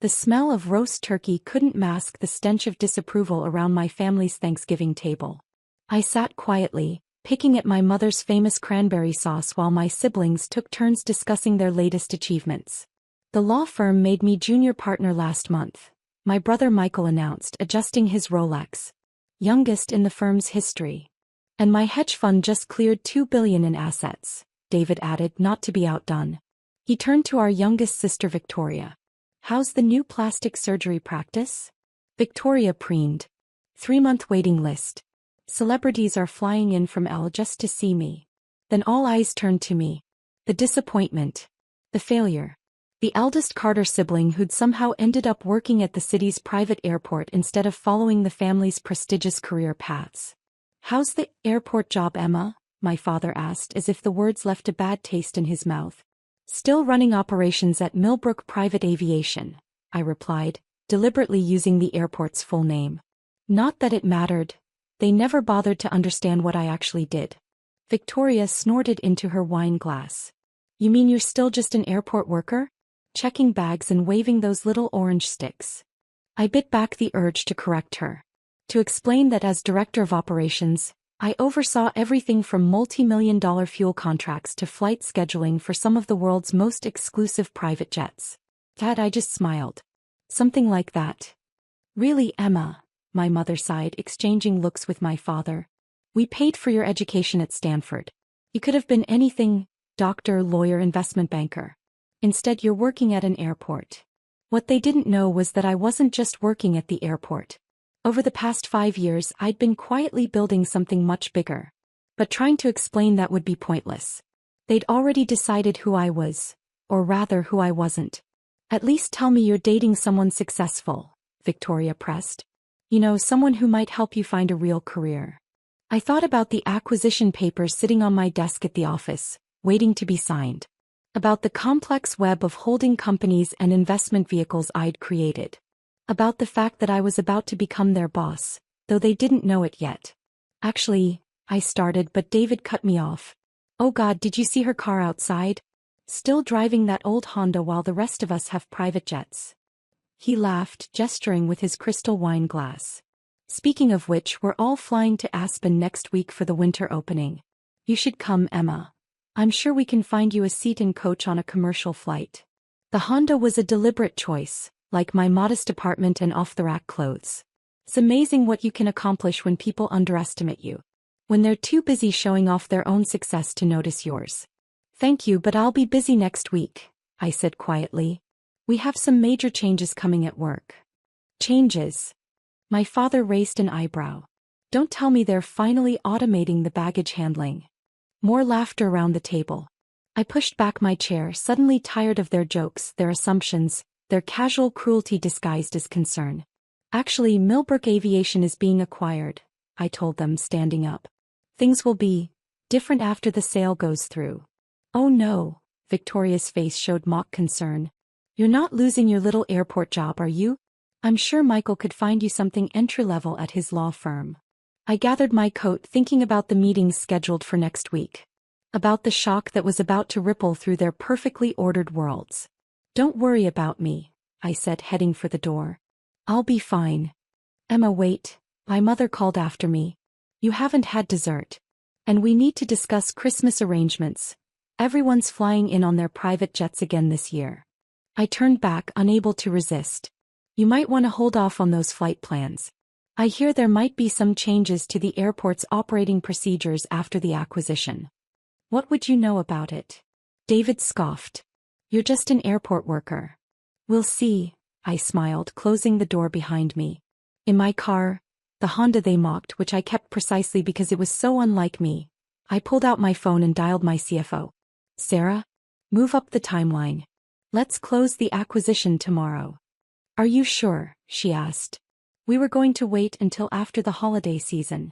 The smell of roast turkey couldn't mask the stench of disapproval around my family's Thanksgiving table. I sat quietly, picking at my mother's famous cranberry sauce while my siblings took turns discussing their latest achievements. The law firm made me junior partner last month, my brother Michael announced, adjusting his Rolex. Youngest in the firm's history. And my hedge fund just cleared $2 billion in assets, David added, not to be outdone. He turned to our youngest sister Victoria. How's the new plastic surgery practice? Victoria preened. 3-month waiting list. Celebrities are flying in from L just to see me. Then all eyes turned to me. The disappointment. The failure. The eldest Carter sibling who'd somehow ended up working at the city's private airport instead of following the family's prestigious career paths. How's the airport job, Emma? My father asked as if the words left a bad taste in his mouth. Still running operations at Millbrook Private Aviation, I replied, deliberately using the airport's full name. Not that it mattered. They never bothered to understand what I actually did. Victoria snorted into her wine glass. You mean you're still just an airport worker? Checking bags and waving those little orange sticks. I bit back the urge to correct her. To explain that as director of operations, I oversaw everything from multi-million-dollar fuel contracts to flight scheduling for some of the world's most exclusive private jets. Dad, I just smiled. Something like that. Really, Emma, my mother sighed, exchanging looks with my father. We paid for your education at Stanford. You could have been anything, doctor, lawyer, investment banker. Instead, you're working at an airport. What they didn't know was that I wasn't just working at the airport. Over the past 5 years, I'd been quietly building something much bigger. But trying to explain that would be pointless. They'd already decided who I was, or rather who I wasn't. At least tell me you're dating someone successful, Victoria pressed. You know, someone who might help you find a real career. I thought about the acquisition papers sitting on my desk at the office, waiting to be signed. About the complex web of holding companies and investment vehicles I'd created. About the fact that I was about to become their boss, though they didn't know it yet. Actually, I started, but David cut me off. Oh God, did you see her car outside? Still driving that old Honda while the rest of us have private jets. He laughed, gesturing with his crystal wine glass. Speaking of which, we're all flying to Aspen next week for the winter opening. You should come, Emma. I'm sure we can find you a seat in coach on a commercial flight. The Honda was a deliberate choice. Like my modest apartment and off-the-rack clothes. It's amazing what you can accomplish when people underestimate you. When they're too busy showing off their own success to notice yours. Thank you, but I'll be busy next week, I said quietly. We have some major changes coming at work. Changes? My father raised an eyebrow. Don't tell me they're finally automating the baggage handling. More laughter around the table. I pushed back my chair, suddenly tired of their jokes, their assumptions, their casual cruelty disguised as concern. Actually, Millbrook Aviation is being acquired, I told them, standing up. Things will be different after the sale goes through. Oh no, Victoria's face showed mock concern. You're not losing your little airport job, are you? I'm sure Michael could find you something entry-level at his law firm. I gathered my coat, thinking about the meetings scheduled for next week. About the shock that was about to ripple through their perfectly ordered worlds. Don't worry about me, I said, heading for the door. I'll be fine. Emma, wait, my mother called after me. You haven't had dessert. And we need to discuss Christmas arrangements. Everyone's flying in on their private jets again this year. I turned back, unable to resist. You might want to hold off on those flight plans. I hear there might be some changes to the airport's operating procedures after the acquisition. What would you know about it? David scoffed. You're just an airport worker. We'll see, I smiled, closing the door behind me. In my car, the Honda they mocked, which I kept precisely because it was so unlike me, I pulled out my phone and dialed my CFO. Sarah? Move up the timeline. Let's close the acquisition tomorrow. Are you sure? She asked. We were going to wait until after the holiday season.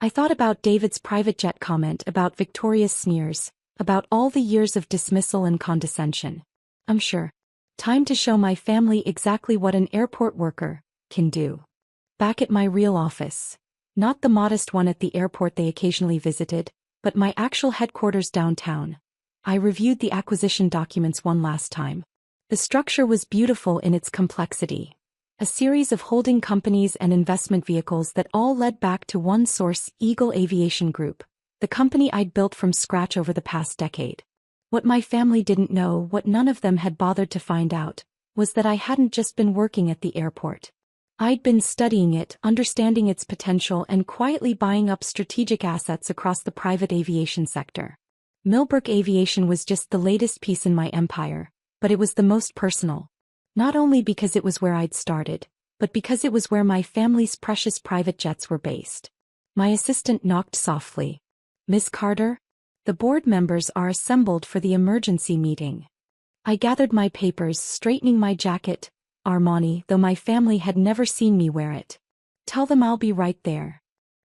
I thought about David's private jet comment, about Victoria's sneers, about all the years of dismissal and condescension. I'm sure. Time to show my family exactly what an airport worker can do. Back at my real office. Not the modest one at the airport they occasionally visited, but my actual headquarters downtown. I reviewed the acquisition documents one last time. The structure was beautiful in its complexity. A series of holding companies and investment vehicles that all led back to one source, Eagle Aviation Group, the company I'd built from scratch over the past decade. What my family didn't know, what none of them had bothered to find out, was that I hadn't just been working at the airport. I'd been studying it, understanding its potential, and quietly buying up strategic assets across the private aviation sector. Millbrook Aviation was just the latest piece in my empire, but it was the most personal. Not only because it was where I'd started, but because it was where my family's precious private jets were based. My assistant knocked softly. "Miss Carter? The board members are assembled for the emergency meeting." I gathered my papers, straightening my jacket, Armani, though my family had never seen me wear it. "Tell them I'll be right there."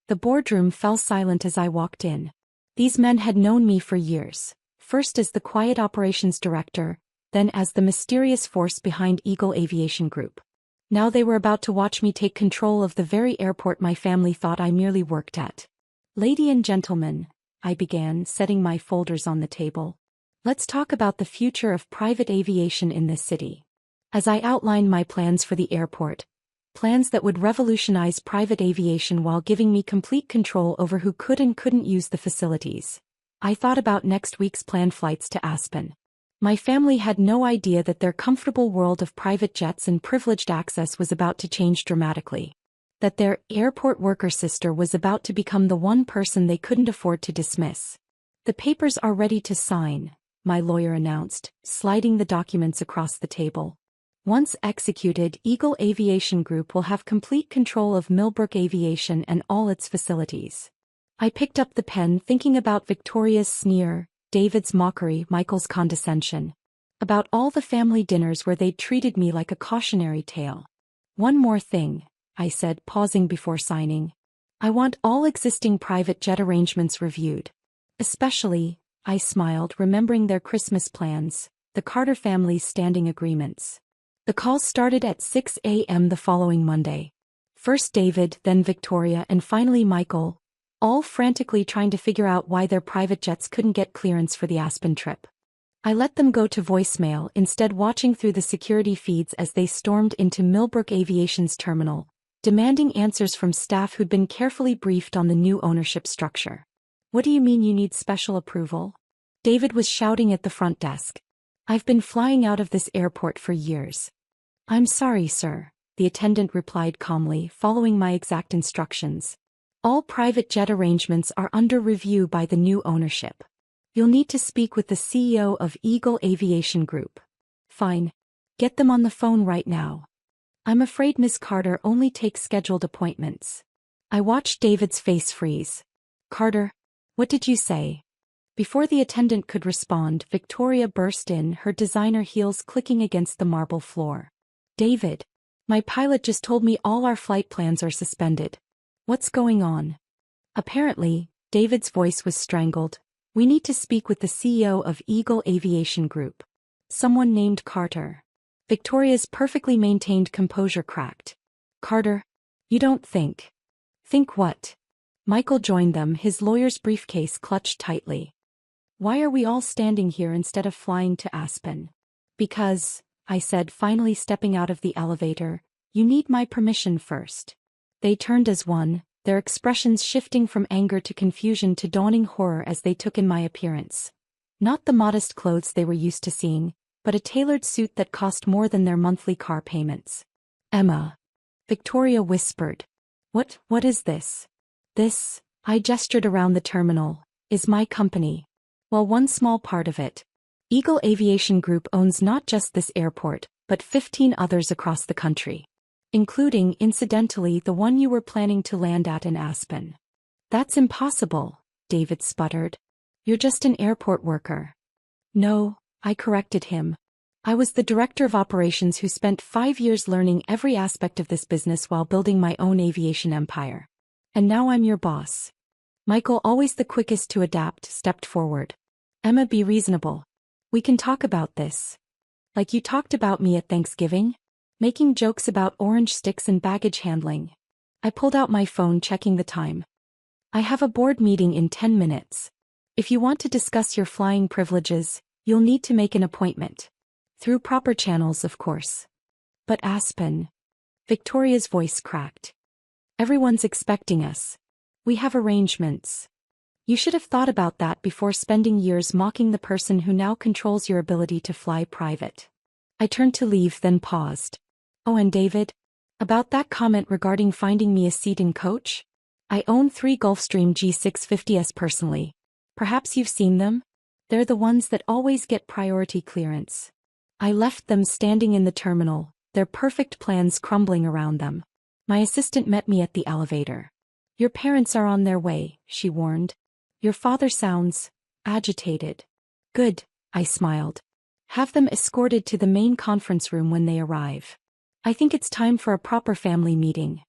The boardroom fell silent as I walked in. These men had known me for years, first as the quiet operations director, then as the mysterious force behind Eagle Aviation Group. Now they were about to watch me take control of the very airport my family thought I merely worked at. "Lady and gentlemen," I began, setting my folders on the table. "Let's talk about the future of private aviation in this city." As I outlined my plans for the airport, plans that would revolutionize private aviation while giving me complete control over who could and couldn't use the facilities, I thought about next week's planned flights to Aspen. My family had no idea that their comfortable world of private jets and privileged access was about to change dramatically. That their airport worker sister was about to become the one person they couldn't afford to dismiss. "The papers are ready to sign," my lawyer announced, sliding the documents across the table. "Once executed, Eagle Aviation Group will have complete control of Millbrook Aviation and all its facilities." I picked up the pen, thinking about Victoria's sneer, David's mockery, Michael's condescension. About all the family dinners where they'd treated me like a cautionary tale. "One more thing," I said, pausing before signing. "I want all existing private jet arrangements reviewed. Especially," I smiled, remembering their Christmas plans, the Carter family's standing agreements. The calls started at 6 a.m. the following Monday. First David, then Victoria, and finally Michael, all frantically trying to figure out why their private jets couldn't get clearance for the Aspen trip. I let them go to voicemail, instead watching through the security feeds as they stormed into Millbrook Aviation's terminal, demanding answers from staff who'd been carefully briefed on the new ownership structure. "What do you mean you need special approval?" David was shouting at the front desk. "I've been flying out of this airport for years." "I'm sorry, sir," the attendant replied calmly, following my exact instructions. "All private jet arrangements are under review by the new ownership. You'll need to speak with the CEO of Eagle Aviation Group." "Fine. Get them on the phone right now." "I'm afraid Miss Carter only takes scheduled appointments." I watched David's face freeze. "Carter, what did you say?" Before the attendant could respond, Victoria burst in, her designer heels clicking against the marble floor. "David, my pilot just told me all our flight plans are suspended. What's going on?" Apparently, David's voice was strangled. "We need to speak with the CEO of Eagle Aviation Group. Someone named Carter." Victoria's perfectly maintained composure cracked. "Carter, you don't think." "Think what?" Michael joined them, his lawyer's briefcase clutched tightly. "Why are we all standing here instead of flying to Aspen?" "Because," I said, finally stepping out of the elevator, "you need my permission first." They turned as one, their expressions shifting from anger to confusion to dawning horror as they took in my appearance. Not the modest clothes they were used to seeing, but a tailored suit that cost more than their monthly car payments. "Emma," Victoria whispered. What is this?" "This," I gestured around the terminal, "is my company. Well, one small part of it. Eagle Aviation Group owns not just this airport, but 15 others across the country. Including, incidentally, the one you were planning to land at in Aspen." "That's impossible," David sputtered. "You're just an airport worker." "No," I corrected him. "I was the director of operations who spent 5 years learning every aspect of this business while building my own aviation empire. And now I'm your boss." Michael, always the quickest to adapt, stepped forward. "Emma, be reasonable. We can talk about this. Like you talked about me at Thanksgiving? Making jokes about orange sticks and baggage handling." I pulled out my phone, checking the time. "I have a board meeting in 10 minutes. If you want to discuss your flying privileges, you'll need to make an appointment." Through proper channels, of course. But Aspen. Victoria's voice cracked. Everyone's expecting us. We have arrangements. You should have thought about that before spending years mocking the person who now controls your ability to fly private. I turned to leave, then paused. Oh, and David? About that comment regarding finding me a seat in coach? I own 3 Gulfstream G650s personally. Perhaps you've seen them? They're the ones that always get priority clearance. I left them standing in the terminal, their perfect plans crumbling around them. My assistant met me at the elevator. Your parents are on their way, she warned. Your father sounds agitated. Good, I smiled. Have them escorted to the main conference room when they arrive. I think it's time for a proper family meeting.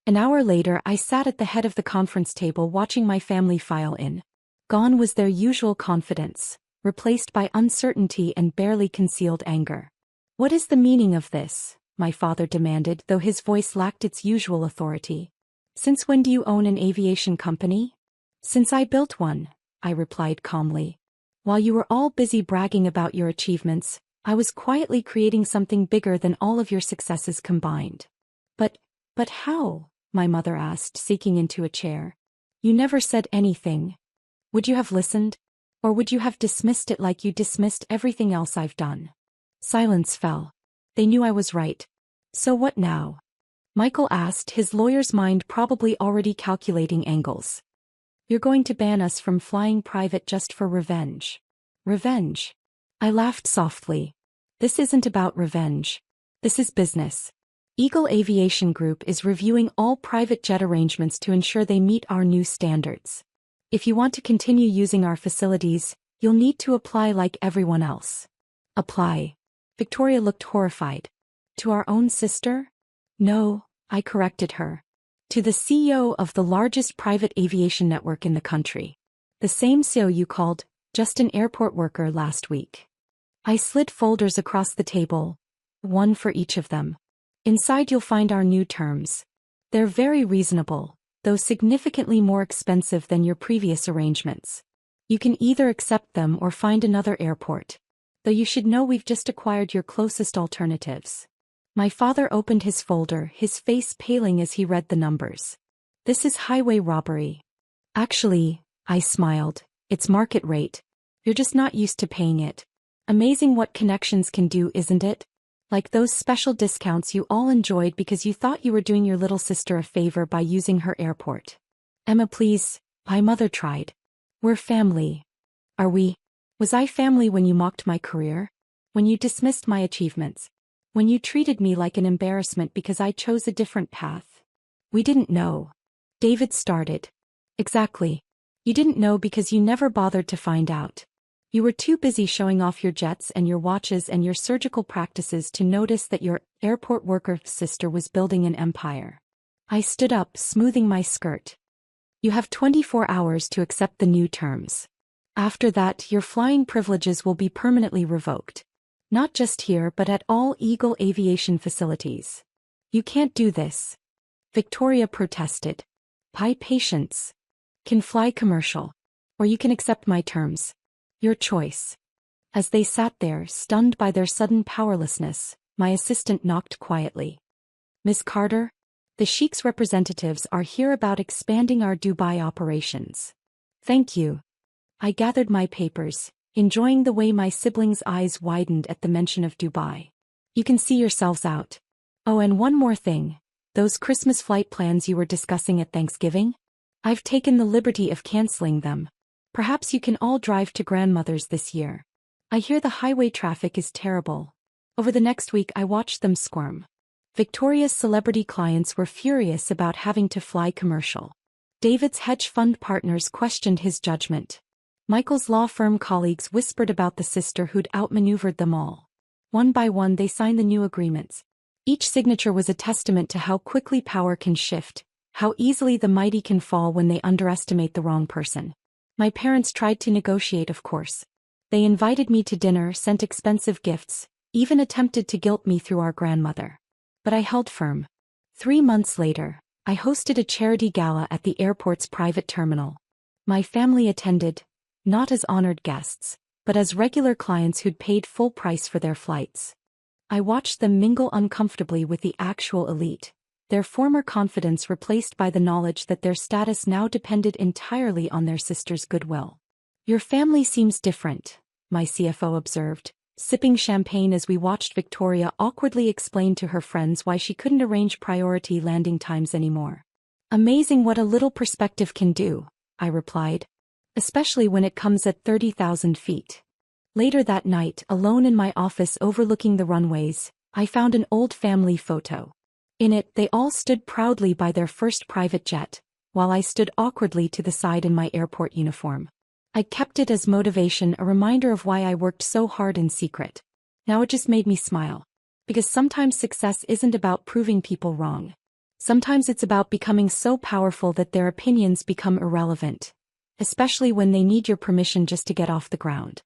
An hour later, I sat at the head of the conference table watching my family file in. Gone was their usual confidence, replaced by uncertainty and barely concealed anger. What is the meaning of this? My father demanded, though his voice lacked its usual authority. Since when do you own an aviation company? Since I built one, I replied calmly. While you were all busy bragging about your achievements, I was quietly creating something bigger than all of your successes combined. But how? My mother asked, sinking into a chair. You never said anything. Would you have listened? Or would you have dismissed it like you dismissed everything else I've done? Silence fell. They knew I was right. So what now? Michael asked, his lawyer's mind probably already calculating angles. You're going to ban us from flying private just for revenge. Revenge? I laughed softly. This isn't about revenge. This is business. Eagle Aviation Group is reviewing all private jet arrangements to ensure they meet our new standards. If you want to continue using our facilities, you'll need to apply like everyone else. Apply? Victoria looked horrified. To our own sister? No, I corrected her. To the CEO of the largest private aviation network in the country. The same CEO you called just an airport worker last week. I slid folders across the table, one for each of them. Inside you'll find our new terms. They're very reasonable, though significantly more expensive than your previous arrangements. You can either accept them or find another airport. Though you should know we've just acquired your closest alternatives. My father opened his folder, his face paling as he read the numbers. This is highway robbery. Actually, I smiled, it's market rate. You're just not used to paying it. Amazing what connections can do, isn't it? Like those special discounts you all enjoyed because you thought you were doing your little sister a favor by using her airport. Emma, please, my mother tried. We're family. Are we? Was I family when you mocked my career? When you dismissed my achievements? When you treated me like an embarrassment because I chose a different path? We didn't know. David started. Exactly. You didn't know because you never bothered to find out. You were too busy showing off your jets and your watches and your surgical practices to notice that your airport worker sister was building an empire. I stood up, smoothing my skirt. You have 24 hours to accept the new terms. After that, your flying privileges will be permanently revoked. Not just here but at all Eagle Aviation facilities. You can't do this. Victoria protested. Pie patience. Can fly commercial. Or you can accept my terms. Your choice. As they sat there, stunned by their sudden powerlessness, my assistant knocked quietly. Miss Carter? The Sheik's representatives are here about expanding our Dubai operations. Thank you. I gathered my papers, enjoying the way my siblings' eyes widened at the mention of Dubai. You can see yourselves out. Oh, and one more thing. Those Christmas flight plans you were discussing at Thanksgiving? I've taken the liberty of canceling them. Perhaps you can all drive to grandmother's this year. I hear the highway traffic is terrible. Over the next week I watched them squirm. Victoria's celebrity clients were furious about having to fly commercial. David's hedge fund partners questioned his judgment. Michael's law firm colleagues whispered about the sister who'd outmaneuvered them all. One by one they signed the new agreements. Each signature was a testament to how quickly power can shift, how easily the mighty can fall when they underestimate the wrong person. My parents tried to negotiate, of course. They invited me to dinner, sent expensive gifts, even attempted to guilt me through our grandmother. But I held firm. 3 months later, I hosted a charity gala at the airport's private terminal. My family attended, not as honored guests, but as regular clients who'd paid full price for their flights. I watched them mingle uncomfortably with the actual elite, their former confidence replaced by the knowledge that their status now depended entirely on their sister's goodwill. "Your family seems different," my CFO observed, sipping champagne as we watched Victoria awkwardly explain to her friends why she couldn't arrange priority landing times anymore. "Amazing what a little perspective can do," I replied. "Especially when it comes at 30,000 feet. Later that night, alone in my office overlooking the runways, I found an old family photo. In it, they all stood proudly by their first private jet, while I stood awkwardly to the side in my airport uniform. I kept it as motivation, a reminder of why I worked so hard in secret. Now it just made me smile. Because sometimes success isn't about proving people wrong. Sometimes it's about becoming so powerful that their opinions become irrelevant, especially when they need your permission just to get off the ground.